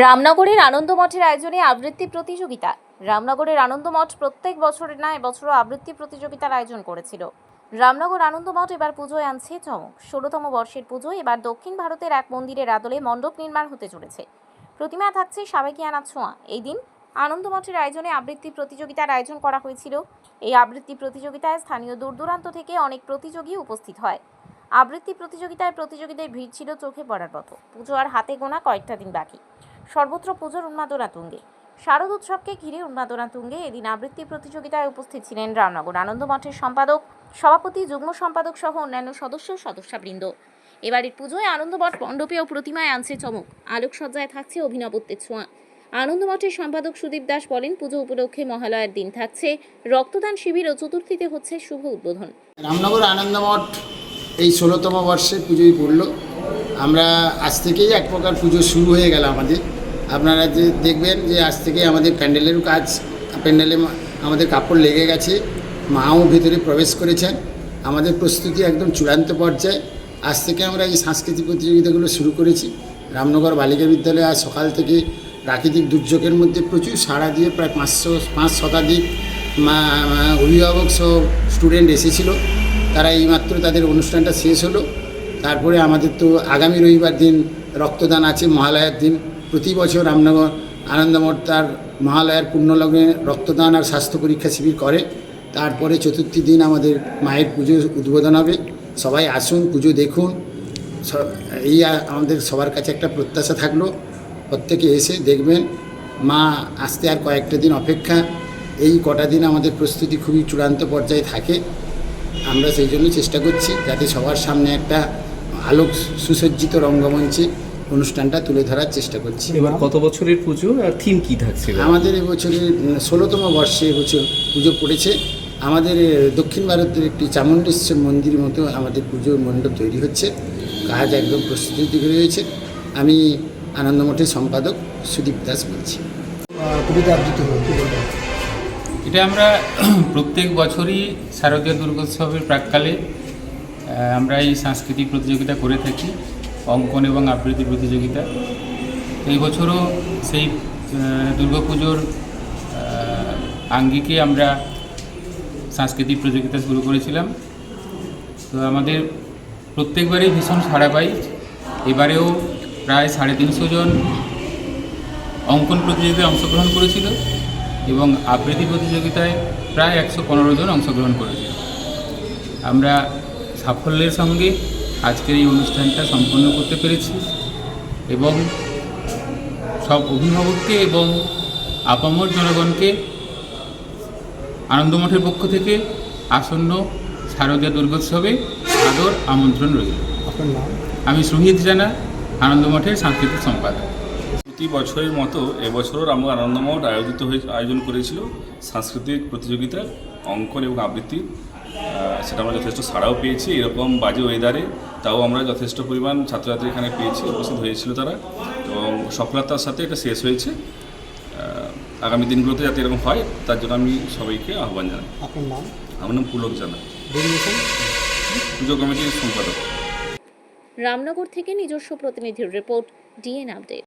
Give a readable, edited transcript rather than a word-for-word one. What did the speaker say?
রামনগরের আনন্দমঠের আয়োজনে আবৃত্তি প্রতিযোগিতা। রামনগরের আনন্দমঠ প্রত্যেক বছরের ন্যায় এবছরও আবৃত্তি প্রতিযোগিতার আয়োজন করেছিল। রামনগর আনন্দমঠ এবার পুজোয় আনছে চমক। ১৬তম বর্ষের পুজো এবার দক্ষিণ ভারতের এক মন্দিরের আদলে মণ্ডপ নির্মাণ হতে চলেছে। প্রতিমায় থাকছে সাবেকিয়ানা ছোঁয়া। এই দিন আনন্দমঠের আয়োজনে আবৃত্তি প্রতিযোগিতার আয়োজন করা হয়েছিল। এই আবৃত্তি প্রতিযোগিতায় স্থানীয় দূর দূরান্ত থেকে অনেক প্রতিযোগী উপস্থিত হয়। আবৃত্তি প্রতিযোগিতায় প্রতিযোগীদের ভিড় ছিল চোখে পড়ার মতো। পুজো আর হাতে গোনা কয়েকটা দিন বাকি। সর্বত্র পুজোর উন্মাদনা তুঙ্গে। শারদ উৎসবকে ঘিরে উন্মাদনা তুঙ্গে। এদিন আবৃত্তি প্রতিযোগিতায় উপস্থিত ছিলেন রামনগর আনন্দমঠের সম্পাদক, সভাপতি, যুগ্ম সম্পাদক সহ অন্যান্য সদস্যবৃন্দ। এবারের পুজোয় আনন্দমঠ মণ্ডপে ও প্রতিমায় আনছে চমক। আলোকসজ্জায় থাকছে অভিনবত্বের ছোঁয়া। আনন্দমঠের সম্পাদক সুদীপ দাস বলেন, পুজো উপলক্ষে মহালয়ার দিন থাকছে রক্তদান শিবির ও চতুর্থীতে হচ্ছে শুভ উদ্বোধন। রামনগর আনন্দমঠ এই ১৬তম বর্ষে পুজোই পড়ল। আমরা আজ থেকেই এক প্রকার পুজো শুরু হয়ে গেল আমাদের। আপনারা যে দেখবেন যে আজ থেকে আমাদের প্যান্ডেলেরও কাজ, প্যান্ডেলে আমাদের কাপড় লেগে গেছে, মাও ভেতরে প্রবেশ করেছেন। আমাদের প্রস্তুতি একদম চূড়ান্ত পর্যায়ে। আজ থেকে আমরা এই সাংস্কৃতিক প্রতিযোগিতাগুলো শুরু করেছি। রামনগর বালিকা বিদ্যালয়ে আজ সকাল থেকে প্রাকৃতিক দুর্যোগের মধ্যে প্রচুর সাড়া দিয়ে প্রায় ৫০০ শতাধিক অভিভাবক সহ স্টুডেন্ট এসেছিল। তারা এইমাত্র তাদের অনুষ্ঠানটা শেষ হলো। তারপরে আমাদের তো আগামী রবিবার দিন রক্তদান আছে, মহালয়ার দিন। প্রতি বছর রামনগর আনন্দমঠ তার মহালয়ার পুণ্যলগ্নে রক্তদান আর স্বাস্থ্য পরীক্ষা শিবির করে। তারপরে চতুর্থী দিন আমাদের মায়ের পুজো উদ্বোধন হবে। সবাই আসুন, পুজো দেখুন। এই আমাদের সবার কাছে একটা প্রত্যাশা থাকলো, প্রত্যেকে এসে দেখবেন। মা আসতে আর কয়েকটা দিন অপেক্ষা। এই কটা দিন আমাদের প্রস্তুতি খুবই চূড়ান্ত পর্যায়ে থাকে। আমরা সেই জন্য চেষ্টা করছি যাতে সবার সামনে একটা আলোক সুসজ্জিত রঙ্গমঞ্চে অনুষ্ঠানটা তুলে ধরার চেষ্টা করছি। এবার কত বছরের পুজো আর থিম কি থাকছে? আমাদের এবছরের ১৬তম বর্ষে এবছর পুজো পড়েছে। আমাদের দক্ষিণ ভারতের একটি চামুণ্ডেশ্বর মন্দির মতো আমাদের পুজোর মণ্ডপ তৈরি হচ্ছে। কাজ একদম প্রস্তুতির দিকে রয়েছে। আমি আনন্দমঠের সম্পাদক সুদীপ দাস বলছি। এটা আমরা প্রত্যেক বছরই শারদীয় দুর্গোৎসবের প্রাক্কালে আমরা এই সাংস্কৃতিক প্রতিযোগিতা করে থাকি, অঙ্কন এবং আবৃত্তি প্রতিযোগিতা। এই বছরও সেই দুর্গাপুজোর আঙ্গিকে আমরা সাংস্কৃতিক প্রতিযোগিতা শুরু করেছিলাম। তো আমাদের প্রত্যেকবারই ভীষণ সাড়া পাই। এবারেও প্রায় ৩৫০ জন অঙ্কন প্রতিযোগিতায় অংশগ্রহণ করেছিল এবং আবৃত্তি প্রতিযোগিতায় প্রায় ১১৫ জন অংশগ্রহণ করেছিল। আমরা সাফল্যের সঙ্গে আজকের এই অনুষ্ঠানটা সম্পন্ন করতে পেরেছি এবং সব অভিভাবককে এবং আপামর জনগণকে আনন্দমঠের পক্ষ থেকে আসন্ন শারদীয় দুর্গোৎসবে সাদর আমন্ত্রণ রইল। আমি সুহিত জানা, আনন্দমঠের সাংস্কৃতিক সম্পাদক। প্রতি বছরের মতো এবছরও আমরা আনন্দমঠ আয়োজন করেছিল সাংস্কৃতিক প্রতিযোগিতা অঙ্কন এবং আবৃত্তি। সেটা আমরা যথেষ্ট সাড়াও পেয়েছি। এরকম বাজে ওয়েদারে তাও আমরা যথেষ্ট পরিমাণ ছাত্রছাত্রী এখানে পেয়েছি, উপস্থিত হয়েছিল তারা, এবং সফলতার সাথে এটা শেষ হয়েছে। আগামী দিনগুলোতে যাতে এরকম হয় তার জন্য আমি সবাইকে আহ্বান জানাই। আপনার নাম? আমার নাম পুলক জানা, পুজো কমিটির সম্পাদক। রামনগর থেকে নিজস্ব প্রতিনিধির রিপোর্ট, ডিএন আপডেট।